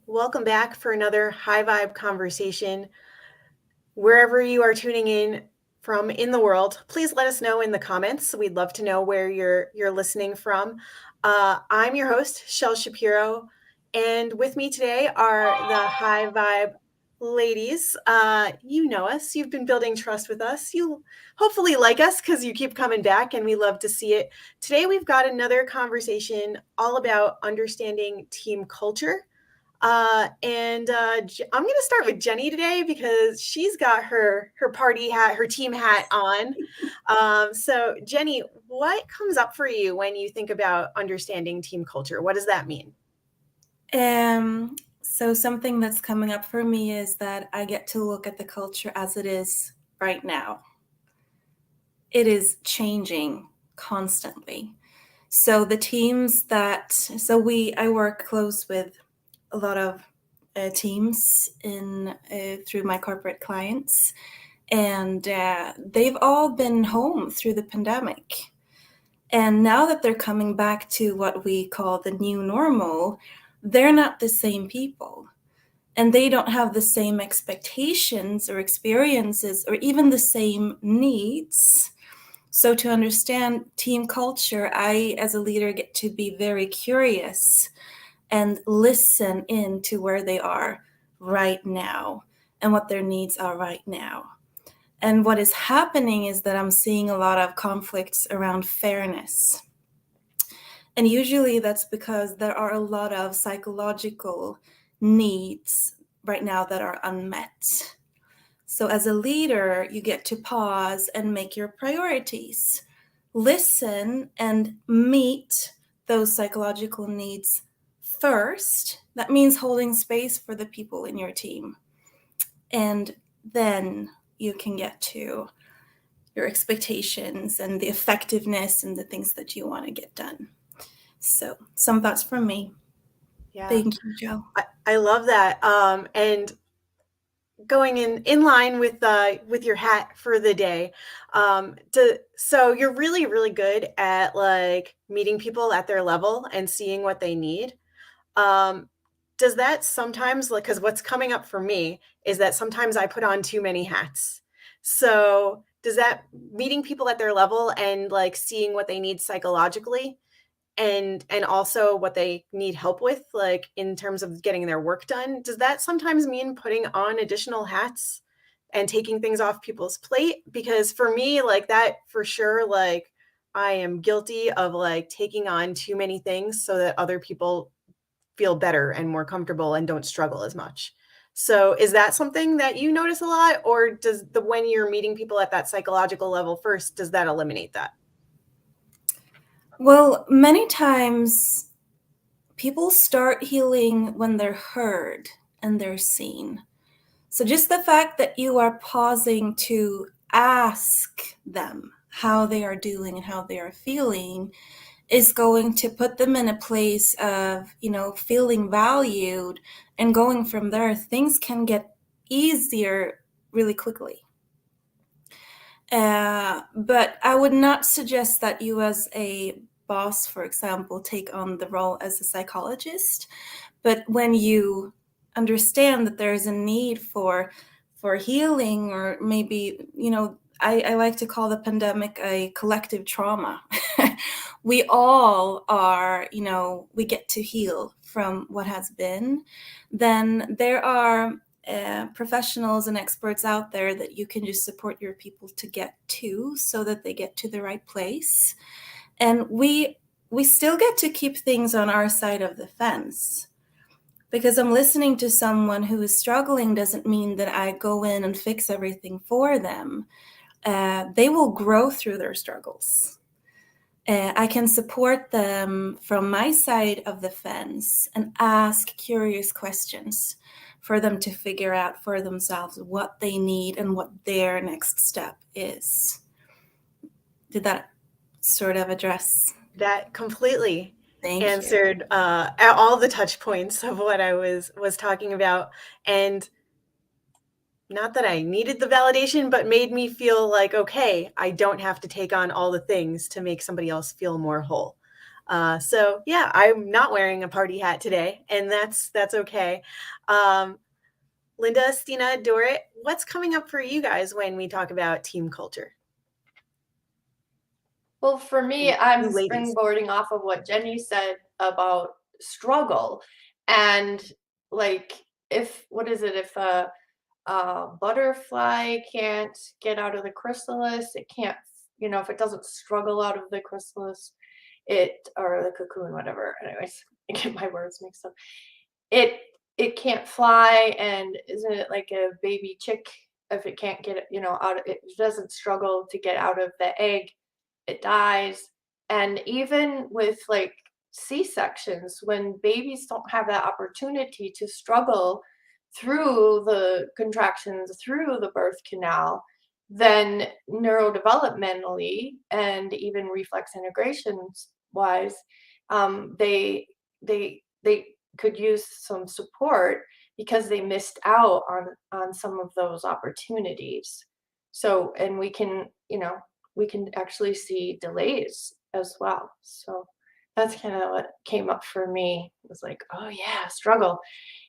Welcome back for another high vibe conversation. Wherever you are tuning in from in the world, please let us know in the comments. We'd love to know where you're listening from. I'm your host, 𝗟𝗟𝗡𝗴𝗿𝗲, and with me today are the high vibe ladies. You know us. You've been building trust with us. You hopefully like us because you keep coming back, and we love to see it. Today we've got another conversation all about understanding team culture. I'm going to start with Jenny today because she's got her party hat, her team hat on. So Jenny, what comes up for you when you think about understanding team culture? What does that mean? So something that's coming up for me is that I get to look at the culture as it is right now. It is changing constantly. So the teams I work close with a lot of teams through my corporate clients, and they've all been home through the pandemic. And now that they're coming back to what we call the new normal, they're not the same people. And they don't have the same expectations or experiences or even the same needs. So to understand team culture, I, as a leader, get to be very curious and listen in to where they are right now and what their needs are right now. And what is happening is that I'm seeing a lot of conflicts around fairness. And usually that's because there are a lot of psychological needs right now that are unmet. So as a leader, you get to pause and make your priorities. Listen and meet those psychological needs first. That means holding space for the people in your team. And then you can get to your expectations and the effectiveness and the things that you want to get done. So some thoughts from me. Yeah. Thank you, Joe. I love that. And going in line with your hat for the day. So you're really, really good at like meeting people at their level and seeing what they need. Does that sometimes, like, because what's coming up for me is that sometimes I put on too many hats. So does that meeting people at their level and like seeing what they need psychologically and also what they need help with, like in terms of getting their work done, does that sometimes mean putting on additional hats and taking things off people's plate? Because for me, like that for sure, like I am guilty of like taking on too many things so that other people feel better and more comfortable and don't struggle as much. So is that something that you notice a lot, or does when you're meeting people at that psychological level first, does that eliminate that? Well, many times people start healing when they're heard and they're seen. So just the fact that you are pausing to ask them how they are doing and how they are feeling is going to put them in a place of, feeling valued, and going from there, things can get easier really quickly. But I would not suggest that you as a boss, for example, take on the role as a psychologist. But when you understand that there is a need for healing, or maybe, I like to call the pandemic a collective trauma. We all are, we get to heal from what has been. Then there are professionals and experts out there that you can just support your people to get to, so that they get to the right place. And we still get to keep things on our side of the fence. Because I'm listening to someone who is struggling doesn't mean that I go in and fix everything for them. They will grow through their struggles. I can support them from my side of the fence and ask curious questions for them to figure out for themselves what they need and what their next step is. Did that sort of address? That completely Thank answered all the touch points of what I was talking about. And not that I needed the validation, but made me feel like, okay, I don't have to take on all the things to make somebody else feel more whole. So yeah, I'm not wearing a party hat today, and that's okay. Um, Linda, Stina, Dorit, what's coming up for you guys when we talk about team culture? Well, for me, I'm You ladies. springboarding off of what Jenny said about struggle. And like, if, what is it, if a butterfly can't get out of the chrysalis, it can't, if it doesn't struggle out of the chrysalis, or the cocoon, whatever. Anyways, I get my words mixed up. It, it can't fly, and isn't it like a baby chick? If it can't get it, it doesn't struggle to get out of the egg, it dies. And even with like C-sections, when babies don't have that opportunity to struggle through the contractions, through the birth canal, then neurodevelopmentally and even reflex integrations wise, they could use some support because they missed out on some of those opportunities. So, and we can actually see delays as well. So that's kind of what came up for me. It was like, oh yeah, struggle.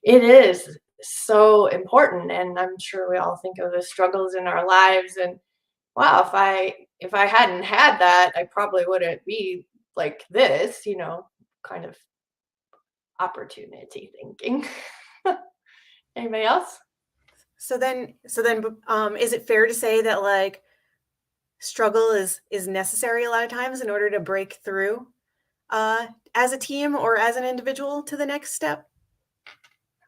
It is so important. And I'm sure we all think of the struggles in our lives. And wow, if I hadn't had that, I probably wouldn't be like this, kind of opportunity thinking. Anybody else? So then, is it fair to say that like struggle is necessary a lot of times in order to break through as a team or as an individual to the next step?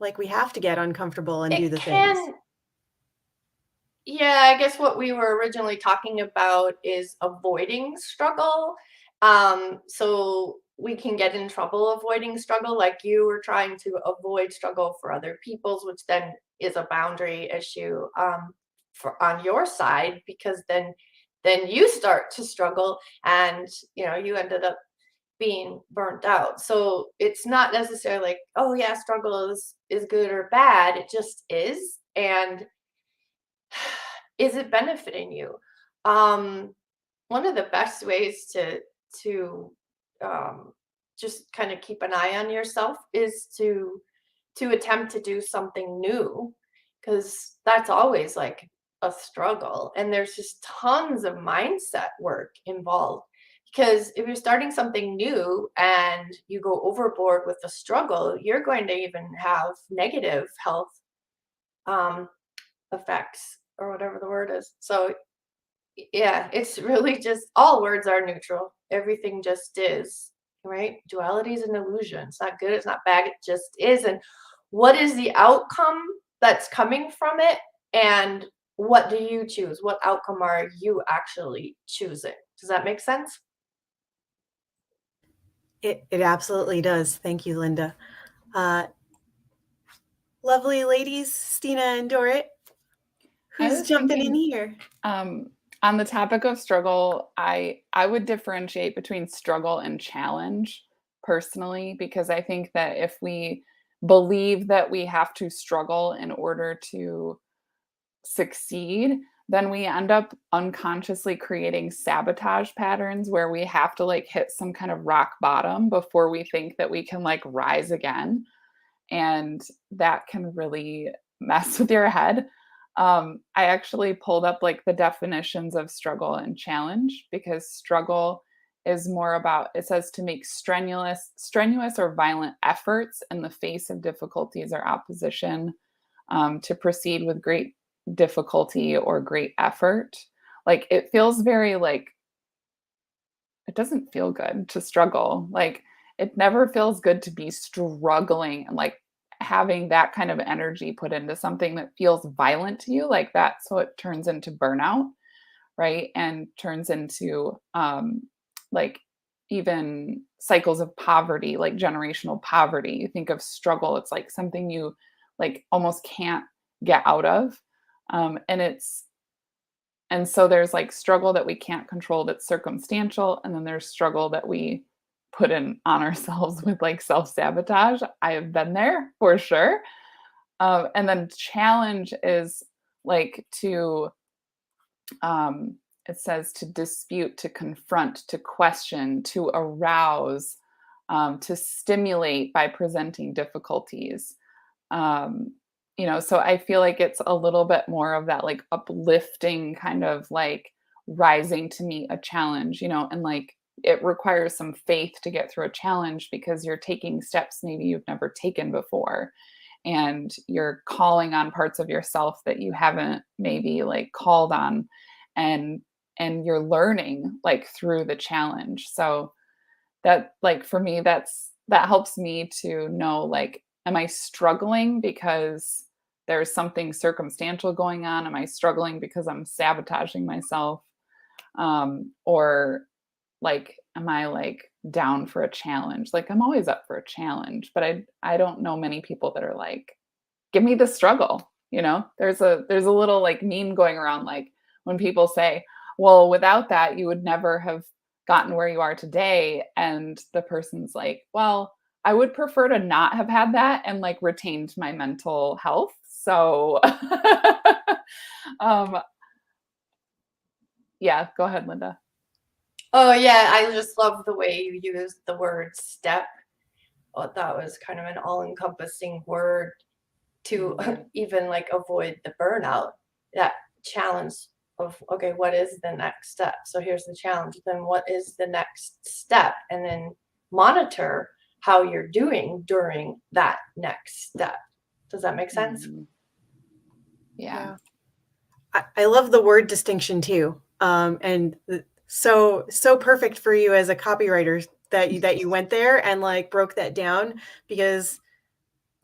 Like we have to get uncomfortable and do It the things. can, yeah, I guess what we were originally talking about is avoiding struggle. So we can get in trouble avoiding struggle, like you were trying to avoid struggle for other people's, which then is a boundary issue for on your side, because then you start to struggle, and you ended up being burnt out. So it's not necessarily like, oh yeah, struggle is good or bad. It just is. And is it benefiting you? One of the best ways to just kind of keep an eye on yourself is to attempt to do something new, because that's always like a struggle, and there's just tons of mindset work involved. Because if you're starting something new and you go overboard with the struggle, you're going to even have negative health um, effects, or whatever the word is. So yeah, it's really just, all words are neutral. Everything just is, right? Duality is an illusion. It's not good, it's not bad, it just is. And what is the outcome that's coming from it? And what do you choose? What outcome are you actually choosing? Does that make sense? It absolutely does. Thank you, Linda. Uh, Lovely ladies, Stina and Dorit. I Who's was jumping in thinking, here? on the topic of struggle, I would differentiate between struggle and challenge personally, because I think that if we believe that we have to struggle in order to succeed, then we end up unconsciously creating sabotage patterns where we have to like hit some kind of rock bottom before we think that we can like rise again. And that can really mess with your head. I actually pulled up like the definitions of struggle and challenge, because struggle is more about, it says to make strenuous or violent efforts in the face of difficulties or opposition, to proceed with great difficulty or great effort. Like it feels very like, it doesn't feel good to struggle. Like it never feels good to be struggling and like having that kind of energy put into something that feels violent to you like that. So it turns into burnout, right? And turns into like even cycles of poverty, like generational poverty. You think of struggle, it's like something you like almost can't get out of. And so there's like struggle that we can't control that's circumstantial. And then there's struggle that we put in on ourselves with like self-sabotage. I have been there for sure. And then challenge is like it says to dispute, to confront, to question, to arouse, to stimulate by presenting difficulties. So I feel like it's a little bit more of that like uplifting kind of like rising to meet a challenge, and like it requires some faith to get through a challenge because you're taking steps maybe you've never taken before. And you're calling on parts of yourself that you haven't maybe like called on, and you're learning like through the challenge. So that, like, for me, that helps me to know, like, am I struggling because there's something circumstantial going on? Am I struggling because I'm sabotaging myself? Or like, am I like down for a challenge? Like, I'm always up for a challenge, but I don't know many people that are like, give me the struggle. There's a little like meme going around, like when people say, well, without that, you would never have gotten where you are today. And the person's like, well, I would prefer to not have had that and like retained my mental health. So, yeah, go ahead, Linda. Oh yeah, I just love the way you used the word step. Oh, that was kind of an all-encompassing word to even like avoid the burnout, that challenge of, okay, what is the next step? So here's the challenge, then what is the next step? And then monitor how you're doing during that next step. Does that make sense? Yeah. I love the word distinction too. And so perfect for you as a copywriter that you went there and like broke that down, because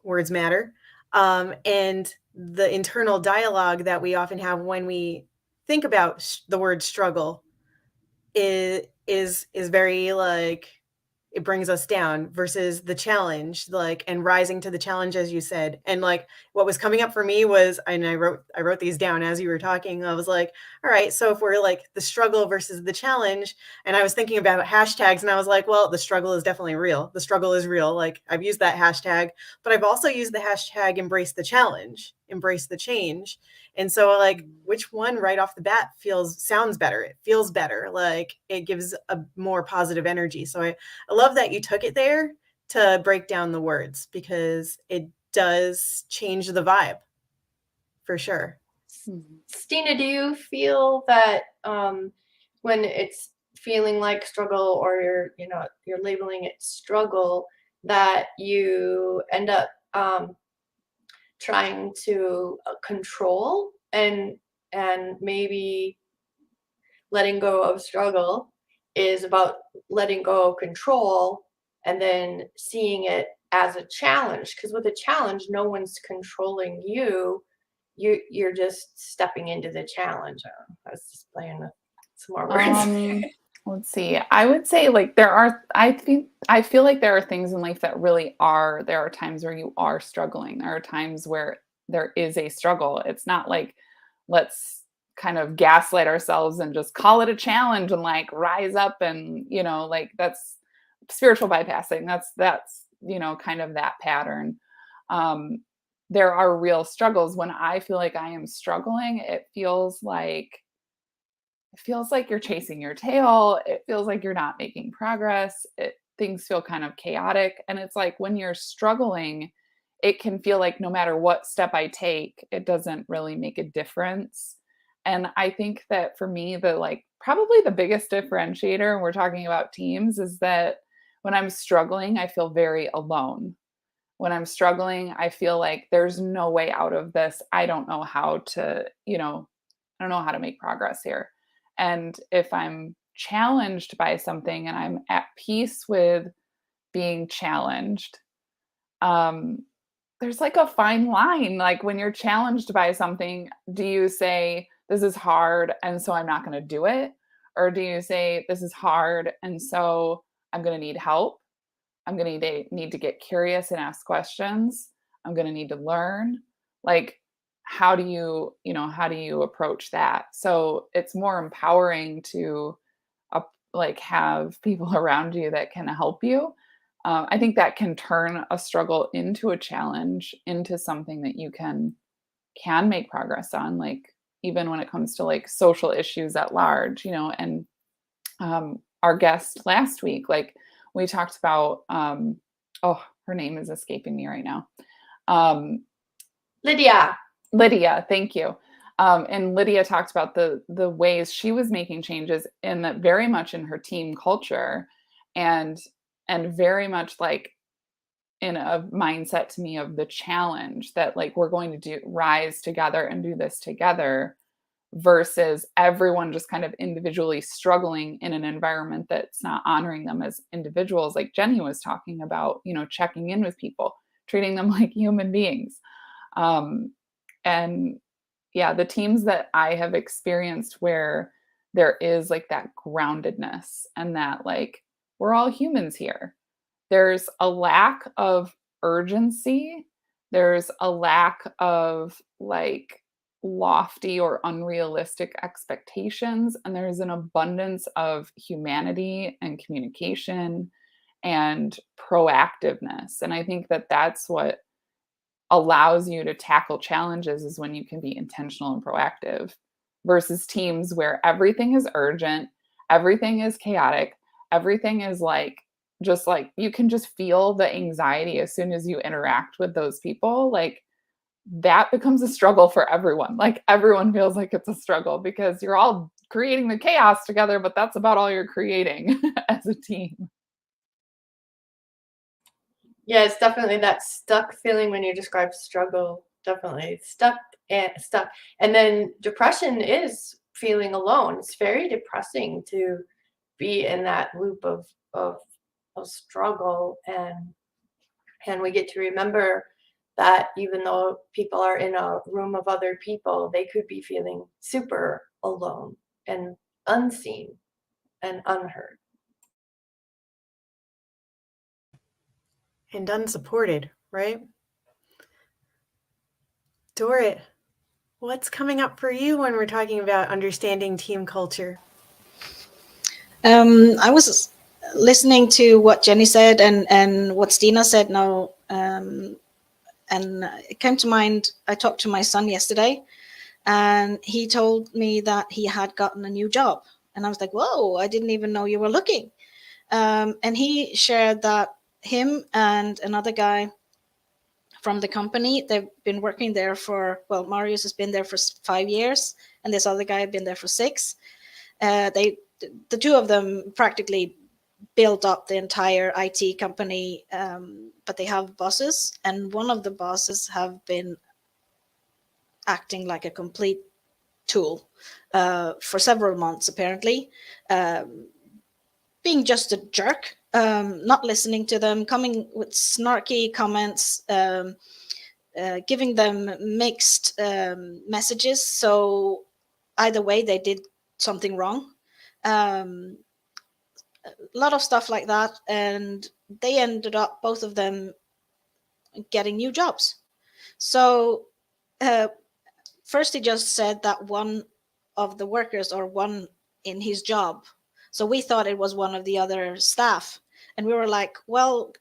words matter. And the internal dialogue that we often have when we think about the word struggle is very like, it brings us down, versus the challenge, like, and rising to the challenge, as you said. And like what was coming up for me was, and I wrote these down as you were talking. I was like, all right, so if we're like the struggle versus the challenge, and I was thinking about hashtags, and I was like, well, the struggle is definitely real. The struggle is real. Like, I've used that hashtag, but I've also used the hashtag embrace the challenge, embrace the change. And so like, which one right off the bat sounds better? It feels better. Like, it gives a more positive energy. So I love that you took it there to break down the words, because it does change the vibe for sure. Stina, do you feel that when it's feeling like struggle, or you're labeling it struggle, that you end up trying to control, and maybe letting go of struggle is about letting go of control, and then seeing it as a challenge? Because with a challenge, no one's controlling you. You're just stepping into the challenge. I was just playing with some more words. Let's see. I would say like I feel like there are things in life that really are, there are times where you are struggling. There are times where there is a struggle. It's not like, let's kind of gaslight ourselves and just call it a challenge and like rise up and, like, that's spiritual bypassing. That's, kind of that pattern. There are real struggles. When I feel like I am struggling, it feels like you're chasing your tail. It feels like you're not making progress. Things feel kind of chaotic. And it's like, when you're struggling, it can feel like no matter what step I take, it doesn't really make a difference. And I think that for me, probably the biggest differentiator, and we're talking about teams, is that when I'm struggling, I feel very alone. When I'm struggling, I feel like there's no way out of this. I don't know how to, I don't know how to make progress here. And if I'm challenged by something and I'm at peace with being challenged, there's like a fine line. Like, when you're challenged by something, do you say, this is hard, and so I'm not going to do it? Or do you say, this is hard, and so I'm going to need help? I'm going to need to get curious and ask questions. I'm going to need to learn. Like, how do you approach that? So it's more empowering to have people around you that can help you. I think that can turn a struggle into a challenge, into something that you can make progress on. Like, even when it comes to like social issues at large, and our guest last week, like, we talked about, oh, her name is escaping me right now. Um, Lydia. Lydia, thank you. And Lydia talked about the ways she was making changes in that very much in her team culture, and very much like in a mindset to me of the challenge that like we're going to rise together and do this together, versus everyone just kind of individually struggling in an environment that's not honoring them as individuals, like Jenny was talking about, checking in with people, treating them like human beings. And yeah, the teams that I have experienced where there is like that groundedness and that like we're all humans here. There's a lack of urgency. There's a lack of like lofty or unrealistic expectations. And there's an abundance of humanity and communication and proactiveness. And I think that that's what allows you to tackle challenges, is when you can be intentional and proactive, versus teams where everything is urgent, everything is chaotic, everything is like just like you can just feel the anxiety as soon as you interact with those people. Like that becomes a struggle for everyone. Like everyone feels like it's a struggle because you're all creating the chaos together, but that's about all you're creating as a team. Yeah, it's definitely that stuck feeling when you describe struggle. Definitely stuck. And then depression is feeling alone. It's very depressing to be in that loop of struggle. And we get to remember that even though people are in a room of other people, they could be feeling super alone and unseen and unheard. And unsupported, right? Dorit, what's coming up for you when we're talking about understanding team culture? I was listening to what Jenny said and what Stina said now, and it came to mind. I talked to my son yesterday, and he told me that he had gotten a new job. And I was like, whoa, I didn't even know you were looking. And he shared that him and another guy from the company, they've been working there for, well, Marius has been there for 5 years, and this other guy had been there for 6. The two of them practically built up the entire IT company, but they have bosses, and one of the bosses have been acting like a complete tool for several months, apparently, being just a jerk, not listening to them, coming with snarky comments, giving them mixed messages. So either way, they did something wrong. A lot of stuff like that, and they ended up, both of them, getting new jobs. So first he just said that one of the workers, or one in his job, so we thought it was one of the other staff, and we were like, well,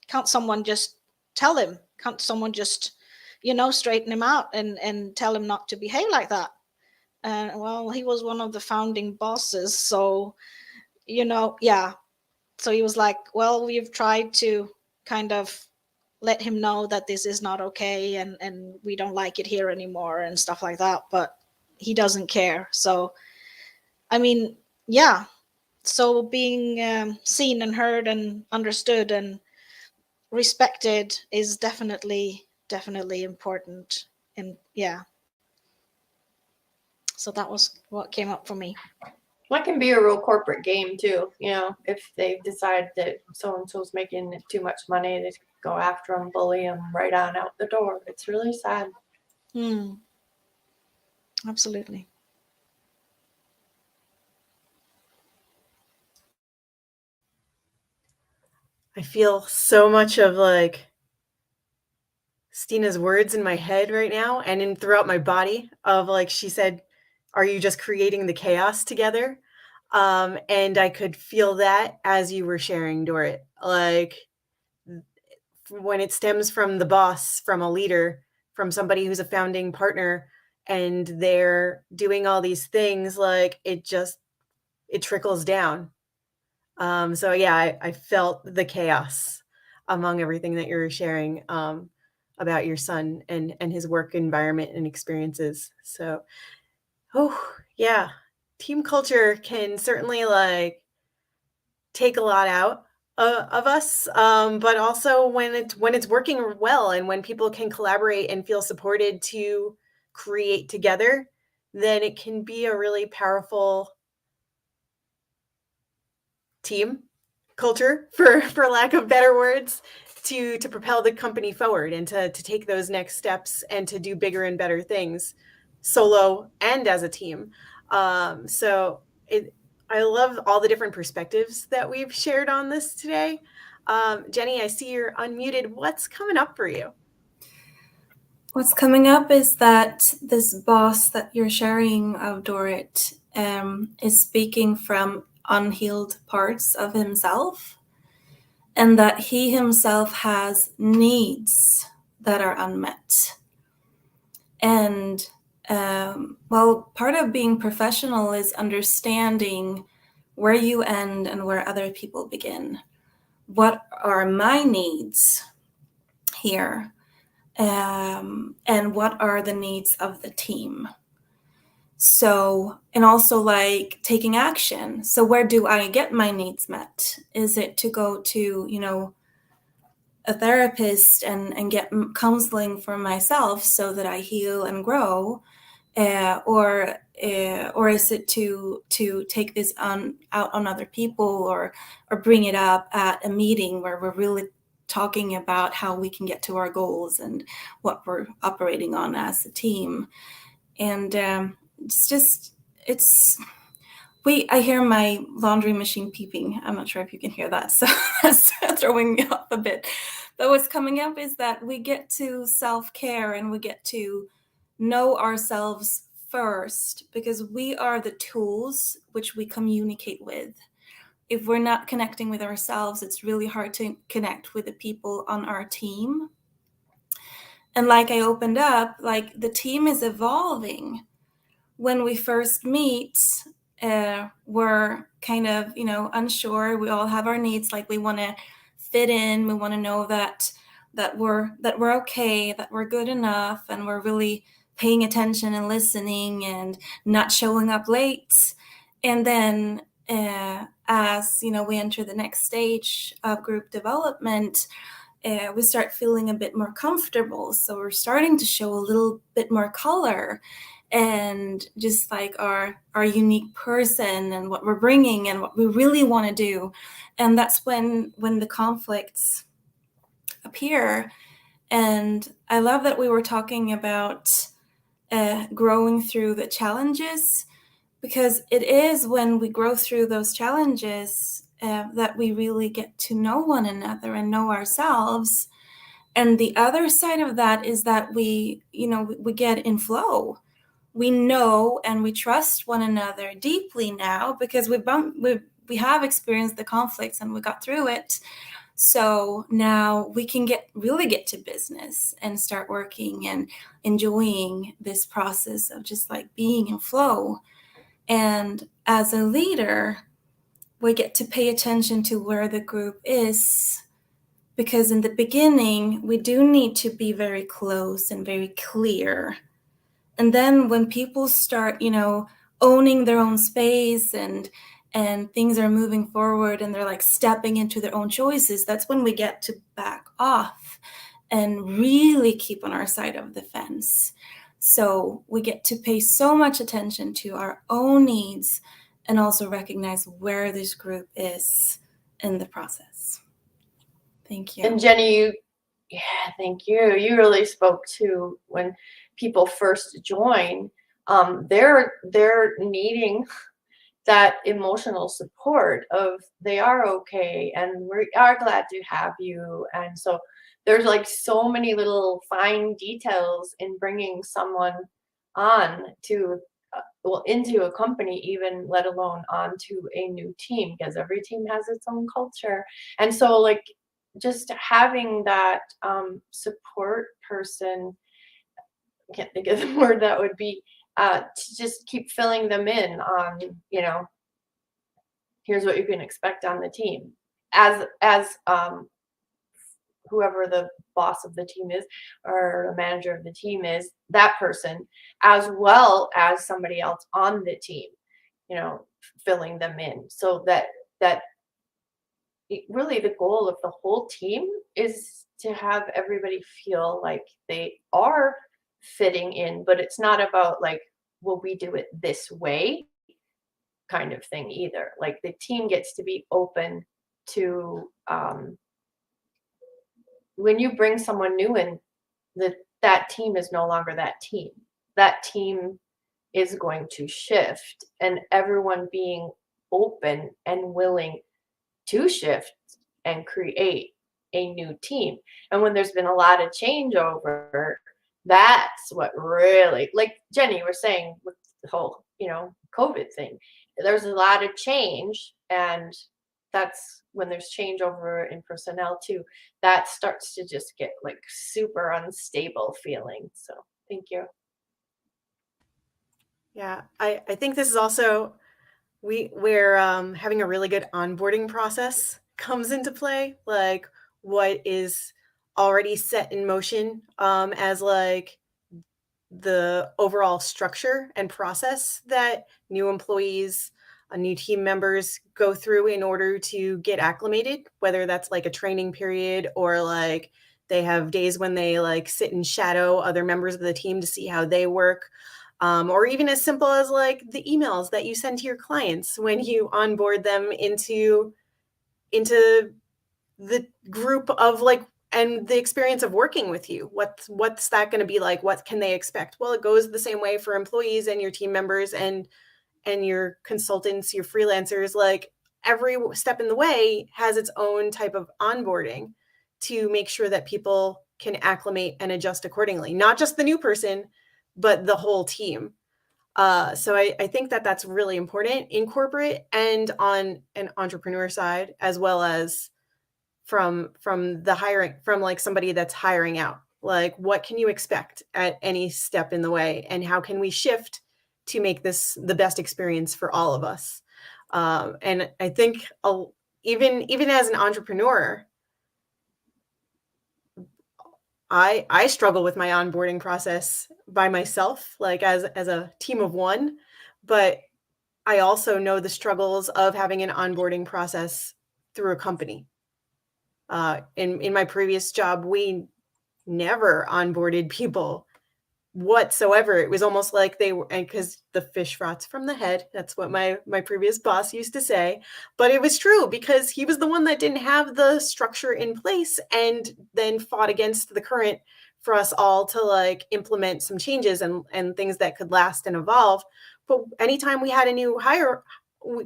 can't someone just tell him, can't someone just straighten him out and tell him not to behave like that? And well, he was one of the founding bosses, so yeah. So he was like, well, we've tried to kind of let him know that this is not okay, and we don't like it here anymore and stuff like that, but he doesn't care. So I mean, yeah, so being seen and heard and understood and respected is definitely important. And yeah, so that was what came up for me. That can be a real corporate game too, if they decide that so-and-so's making too much money, they go after them, bully them right on out the door. It's really sad. Absolutely. I feel so much of like Stina's words in my head right now and throughout my body, of like, she said, are you just creating the chaos together? And I could feel that as you were sharing, Dorit, like when it stems from the boss, from a leader, from somebody who's a founding partner, and they're doing all these things, like it trickles down. So yeah, I felt the chaos among everything that you're sharing about your son and his work environment and experiences. So, oh yeah, team culture can certainly like take a lot out of us, but also when it's working well and when people can collaborate and feel supported to create together, then it can be a really powerful team culture for lack of better words to propel the company forward and to take those next steps and to do bigger and better things solo and as a team. So it I love all the different perspectives that we've shared on this today. Jenny, I see you're unmuted. What's coming up for you? What's coming up is that this boss that you're sharing of Dorit is speaking from unhealed parts of himself, and that he himself has needs that are unmet. And well, part of being professional is understanding where you end and where other people begin. What are my needs here? And what are the needs of the team? So, and also like taking action. So where do I get my needs met? Is it to go to, you know, a therapist and get counseling for myself so that I heal and grow? Or is it to take this out on other people, or bring it up at a meeting where we're really talking about how we can get to our goals and what we're operating on as a team? And I hear my laundry machine peeping. I'm not sure if you can hear that, so that's throwing me off a bit. But what's coming up is that we get to self-care and we get to know ourselves first, because we are the tools which we communicate with. If we're not connecting with ourselves, it's really hard to connect with the people on our team. And like I opened up, like the team is evolving. When we first meet, we're kind of, you know, unsure. We all have our needs. Like we want to fit in. We want to know that we're okay, that we're good enough, and we're really paying attention and listening and not showing up late. And then as you know, we enter the next stage of group development, we start feeling a bit more comfortable. So we're starting to show a little bit more color and just like our unique person and what we're bringing and what we really want to do. And that's when the conflicts appear. And I love that we were talking about growing through the challenges, because it is when we grow through those challenges that we really get to know one another and know ourselves. And the other side of that is that we get in flow. We know and we trust one another deeply now, because we have experienced the conflicts and we got through it. So now we can really get to business and start working and enjoying this process of just like being in flow. And as a leader, we get to pay attention to where the group is, because in the beginning, we do need to be very close and very clear. And then when people start, you know, owning their own space and things are moving forward and they're like stepping into their own choices, that's when we get to back off and really keep on our side of the fence. So we get to pay so much attention to our own needs and also recognize where this group is in the process. Thank you. And Jenny, thank you. You really spoke to when people first join, they're needing that emotional support of they are okay and we are glad to have you. And so there's like so many little fine details in bringing someone on to into a company, even let alone onto a new team, because every team has its own culture. And so like just having that support person, I can't think of the word that would be, to just keep filling them in on, you know, here's what you can expect on the team. As whoever the boss of the team is or the manager of the team is, that person, as well as somebody else on the team, you know, filling them in, so that really the goal of the whole team is to have everybody feel like they are fitting in, but it's not about like, well, we do it this way kind of thing either. Like the team gets to be open to when you bring someone new in, that team is no longer that team. That team is going to shift, and everyone being open and willing to shift and create a new team. And when there's been a lot of changeover, that's what really, like Jenny was saying with the whole, you know, COVID thing, there's a lot of change, and that's when there's changeover in personnel too, that starts to just get like super unstable feeling. So thank you. Yeah, I think this is also where having a really good onboarding process comes into play. Like what is already set in motion as like the overall structure and process that new employees, new team members go through in order to get acclimated, whether that's like a training period or like they have days when they like sit and shadow other members of the team to see how they work. Or even as simple as like the emails that you send to your clients when you onboard them into the group of like and the experience of working with you. What's that going to be like? What can they expect? Well, it goes the same way for employees and your team members and your consultants, your freelancers. Like every step in the way has its own type of onboarding to make sure that people can acclimate and adjust accordingly. Not just the new person, but the whole team. So I think that that's really important in corporate and on an entrepreneur side, as well as from the hiring, from like somebody that's hiring out. Like, what can you expect at any step in the way, and how can we shift to make this the best experience for all of us? And I think even as an entrepreneur, I struggle with my onboarding process by myself, like as a team of one, but I also know the struggles of having an onboarding process through a company. In my previous job, we never onboarded people whatsoever. It was almost like they were, and because the fish rots from the head, that's what my previous boss used to say, but it was true because he was the one that didn't have the structure in place and then fought against the current for us all to like implement some changes and things that could last and evolve. But anytime we had a new hire,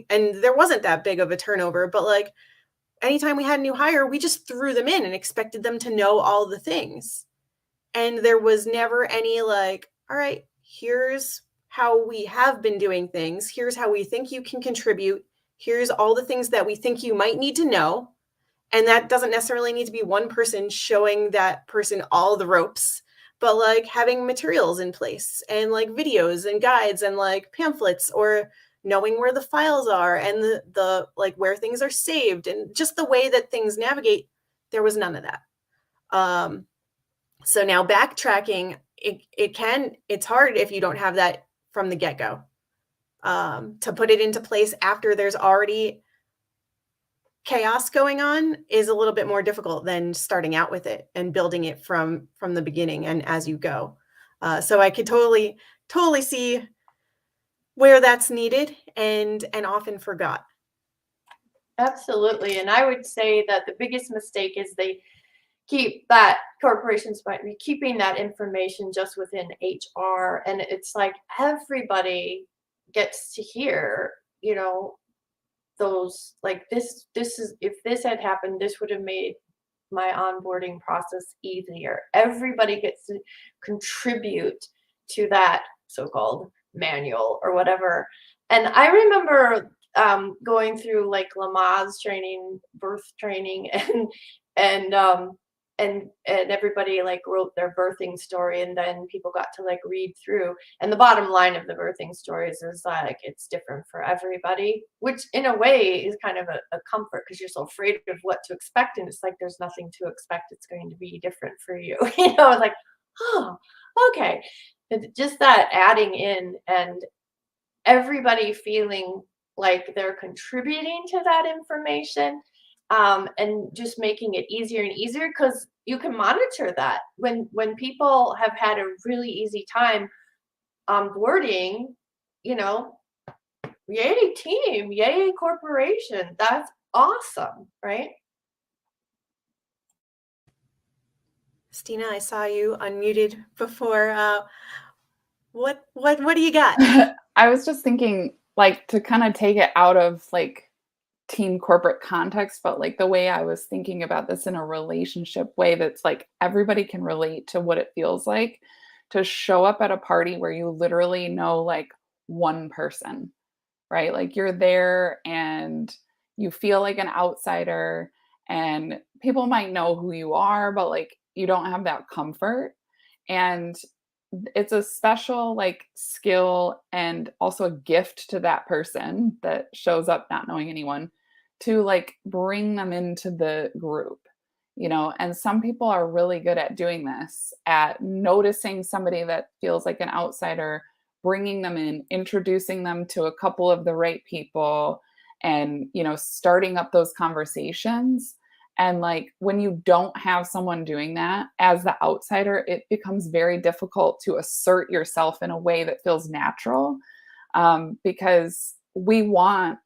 and there wasn't that big of a turnover, but like anytime we had a new hire, we just threw them in and expected them to know all the things. And there was never any like, all right, here's how we have been doing things. Here's how we think you can contribute. Here's all the things that we think you might need to know. And that doesn't necessarily need to be one person showing that person all the ropes, but like having materials in place and like videos and guides and like pamphlets, or knowing where the files are and the like where things are saved and just the way that things navigate. There was none of that. So now backtracking, it's hard if you don't have that from the get-go. To put it into place after there's already chaos going on is a little bit more difficult than starting out with it and building it from the beginning and as you go. So I could totally see where that's needed and often forgot. Absolutely. And I would say that the biggest mistake is they keep that, corporations might be keeping that information just within HR. And it's like everybody gets to hear, you know, those like this is, if this had happened, this would have made my onboarding process easier. Everybody gets to contribute to that so-called manual or whatever. And I remember going through like Lamaze training, birth training, and and everybody like wrote their birthing story, and then people got to like read through. And the bottom line of the birthing stories is like it's different for everybody, which in a way is kind of a comfort, because you're so afraid of what to expect, and it's like there's nothing to expect. It's going to be different for you. You know, it's like, oh, okay. And just that adding in and everybody feeling like they're contributing to that information, and just making it easier and easier, because you can monitor that when people have had a really easy time onboarding, you know, yay team, yay corporation, that's awesome, right? Stina, I saw you unmuted before. What do you got? I was just thinking, like, to kind of take it out of like team corporate context, but like the way I was thinking about this in a relationship way, that's like everybody can relate to what it feels like to show up at a party where you literally know like one person, right? Like you're there and you feel like an outsider, and people might know who you are, but like you don't have that comfort. And it's a special like skill and also a gift to that person that shows up not knowing anyone, to like bring them into the group, you know. And some people are really good at doing this, at noticing somebody that feels like an outsider, bringing them in, introducing them to a couple of the right people, and, you know, starting up those conversations. And like when you don't have someone doing that as the outsider, it becomes very difficult to assert yourself in a way that feels natural, because we want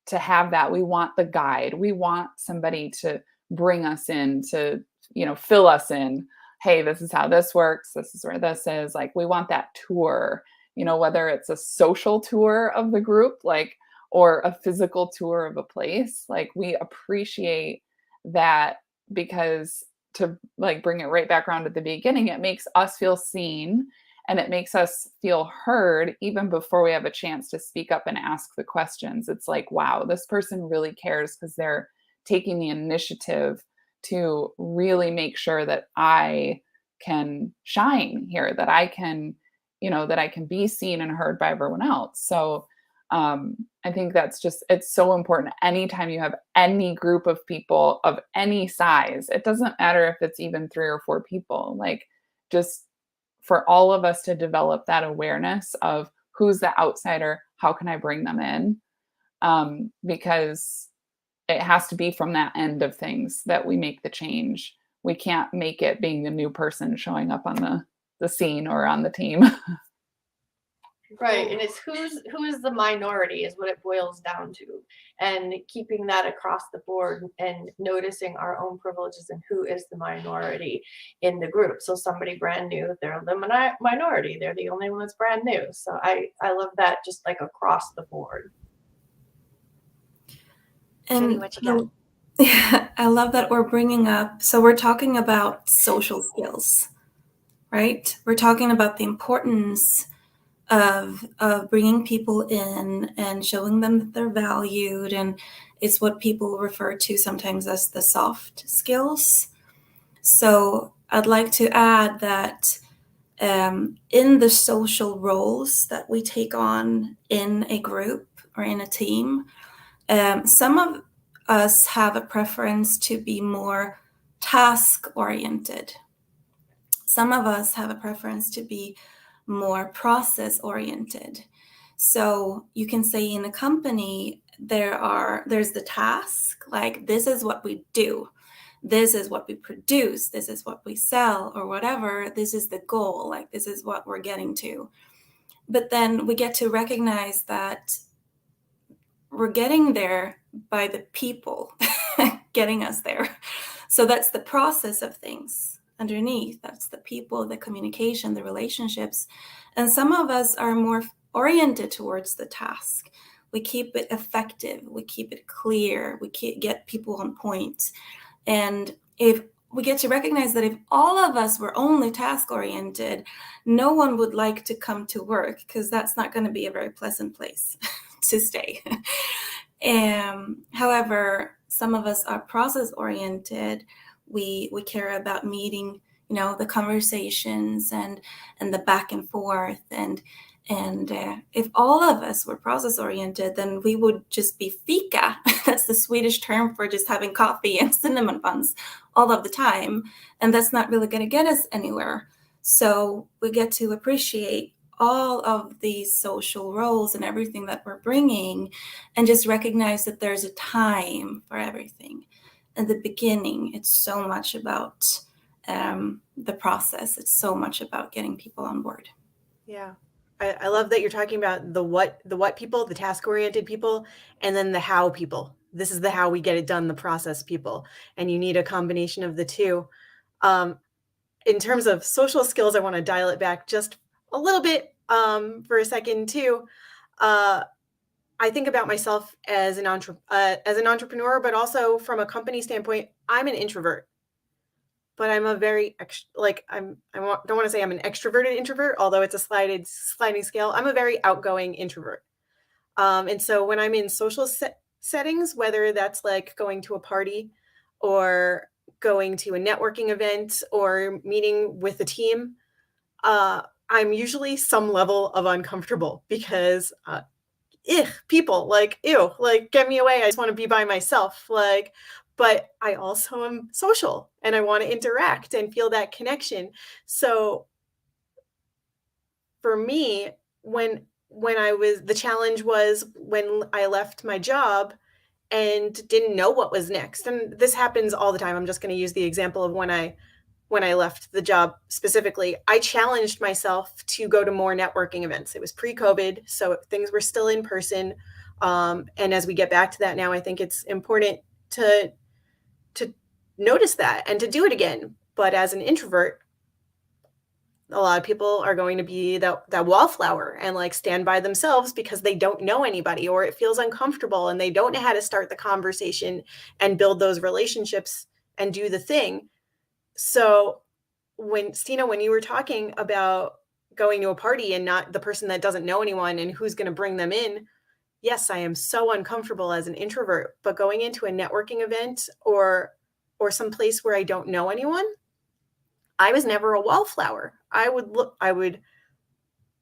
to have that. We want the guide. We want somebody to bring us in, to, you know, fill us in. Hey, this is how this works. This is where this is. Like we want that tour, you know, whether it's a social tour of the group, like, or a physical tour of a place. Like we appreciate that, because to like bring it right back around at the beginning, it makes us feel seen and it makes us feel heard even before we have a chance to speak up and ask the questions. It's like, wow, this person really cares, because they're taking the initiative to really make sure that I can shine here, that I can, you know, that I can be seen and heard by everyone else. So I think that's just, it's so important. Anytime you have any group of people of any size, it doesn't matter if it's even 3 or 4 people, like just for all of us to develop that awareness of who's the outsider, how can I bring them in? Because it has to be from that end of things that we make the change. We can't make it being the new person showing up on the scene or on the team. Right, and it's who is the minority is what it boils down to, and keeping that across the board and noticing our own privileges and who is the minority in the group. So somebody brand new, they're the minority, they're the only one that's brand new. So I love that, just like across the board. Jenny, And what you got? yeah, I love that we're bringing up, so we're talking about social skills, right? We're talking about the importance of bringing people in and showing them that they're valued, and it's what people refer to sometimes as the soft skills. So I'd like to add that in the social roles that we take on in a group or in a team, some of us have a preference to be more task-oriented. Some of us have a preference to be more process-oriented. So you can say in a company, there's the task, like this is what we do. This is what we produce. This is what we sell or whatever. This is the goal, like this is what we're getting to. But then we get to recognize that we're getting there by the people getting us there. So that's the process of things underneath. That's the people, the communication, the relationships. And some of us are more oriented towards the task. We keep it effective. We keep it clear. We get people on point. And if we get to recognize that if all of us were only task oriented, no one would like to come to work, because that's not going to be a very pleasant place to stay. However, some of us are process oriented. We care about meeting, the conversations and the back and forth. And if all of us were process oriented, then we would just be fika. That's the Swedish term for just having coffee and cinnamon buns all of the time. And that's not really going to get us anywhere. So we get to appreciate all of these social roles and everything that we're bringing, and just recognize that there's a time for everything. In the beginning, it's so much about the process. It's so much about getting people on board. Yeah. I love that you're talking about the what people, the task-oriented people, and then the how people. This is the how we get it done, the process people. And you need a combination of the two. In terms of social skills, I want to dial it back just a little bit for a second too. I think about myself as an entrepreneur, but also from a company standpoint, I'm an introvert. But I'm a very don't want to say I'm an extroverted introvert, although it's a sliding scale. I'm a very outgoing introvert. And so when I'm in social settings, whether that's like going to a party or going to a networking event or meeting with a team, I'm usually some level of uncomfortable because people, like, ew, like, get me away. I just want to be by myself. Like, but I also am social and I want to interact and feel that connection. So for me, the challenge was when I left my job and didn't know what was next. And this happens all the time. I'm just going to use the example of when I left the job specifically. I challenged myself to go to more networking events. It was pre-COVID, so things were still in person. And as we get back to that now, I think it's important to notice that and to do it again. But as an introvert, a lot of people are going to be that wallflower and like stand by themselves because they don't know anybody, or it feels uncomfortable and they don't know how to start the conversation and build those relationships and do the thing. So Stina, when you were talking about going to a party and not the person that doesn't know anyone and who's going to bring them in, yes, I am so uncomfortable as an introvert, but going into a networking event or some place where I don't know anyone, I was never a wallflower. I would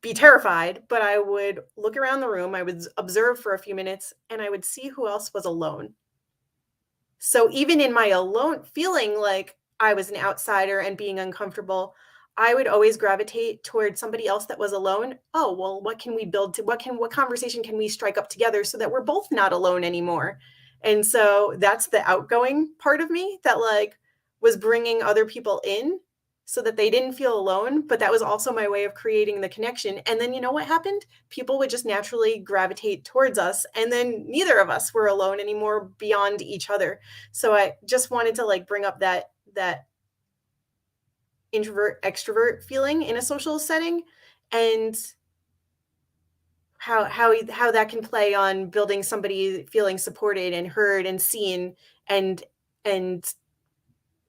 be terrified, but I would look around the room, I would observe for a few minutes, and I would see who else was alone. So even in my alone, feeling like I was an outsider and being uncomfortable, I would always gravitate towards somebody else that was alone. Oh, well, what can we build what conversation can we strike up together so that we're both not alone anymore? And so that's the outgoing part of me that like was bringing other people in so that they didn't feel alone, but that was also my way of creating the connection. And then you know what happened? People would just naturally gravitate towards us, and then neither of us were alone anymore beyond each other. So I just wanted to like bring up that introvert extrovert feeling in a social setting, and how that can play on building somebody feeling supported and heard and seen, and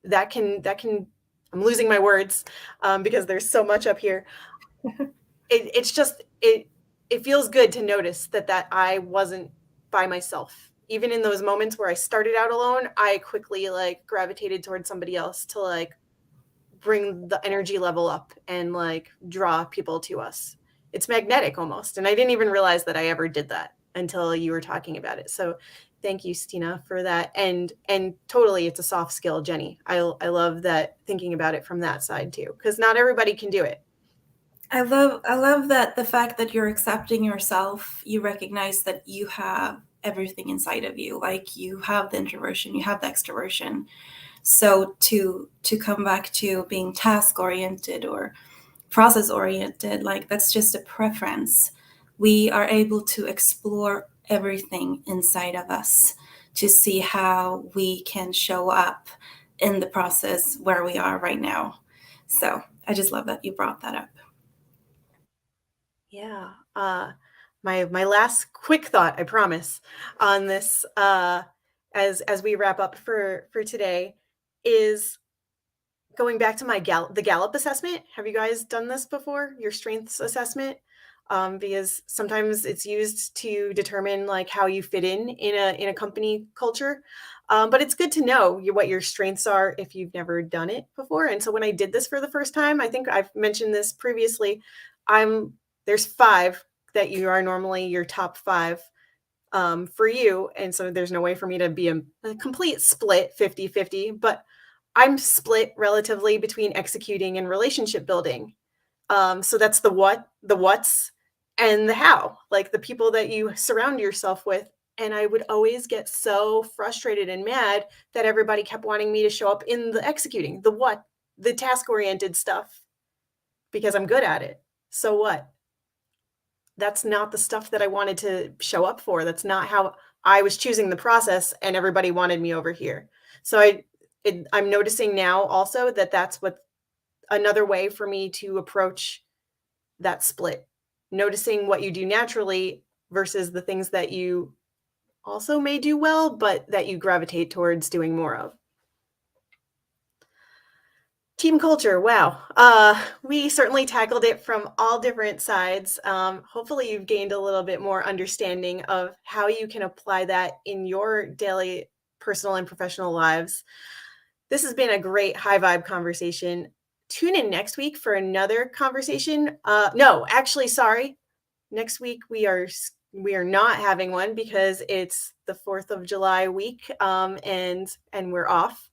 that can I'm losing my words because there's so much up here. It feels good to notice that I wasn't by myself. Even in those moments where I started out alone, I quickly like gravitated towards somebody else to like bring the energy level up and like draw people to us. It's magnetic almost. And I didn't even realize that I ever did that until you were talking about it. So thank you, Stina, for that. And totally, it's a soft skill, Jenny. I love that, thinking about it from that side too, because not everybody can do it. I love that the fact that you're accepting yourself, you recognize that you have everything inside of you. Like you have the introversion, you have the extroversion. So to come back to being task oriented or process oriented, like that's just a preference. We are able to explore everything inside of us to see how we can show up in the process where we are right now. So I just love that you brought that up. Yeah. My last quick thought, I promise, on this as we wrap up for today is going back to the Gallup assessment. Have you guys done this before? Your strengths assessment? Because sometimes it's used to determine like how you fit in a company culture. But it's good to know what your strengths are if you've never done it before. And so when I did this for the first time, I think I've mentioned this previously, there's 5 that you are normally your top 5 for you. And so there's no way for me to be a complete split 50-50, but I'm split relatively between executing and relationship building. So that's the what's, and the how, like the people that you surround yourself with. And I would always get so frustrated and mad that everybody kept wanting me to show up in the executing, the task-oriented stuff, because I'm good at it. So what? That's not the stuff that I wanted to show up for. That's not how I was choosing the process, and everybody wanted me over here. So I'm noticing now also that that's what another way for me to approach that split. Noticing what you do naturally versus the things that you also may do well, but that you gravitate towards doing more of. Team culture, wow. We certainly tackled it from all different sides. Hopefully you've gained a little bit more understanding of how you can apply that in your daily personal and professional lives. This has been a great high vibe conversation. Tune in next week for another conversation. No, actually, sorry. Next week we are not having one because it's the 4th of July week, and we're off.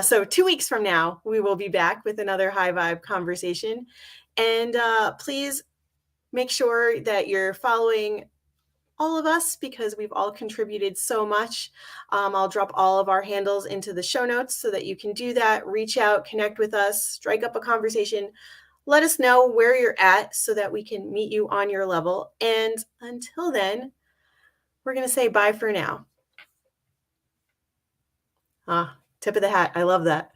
So 2 weeks from now, we will be back with another high vibe conversation. And please make sure that you're following all of us because we've all contributed so much. I'll drop all of our handles into the show notes so that you can do that. Reach out, connect with us, strike up a conversation. Let us know where you're at so that we can meet you on your level. And until then, we're going to say bye for now. Tip of the hat. I love that.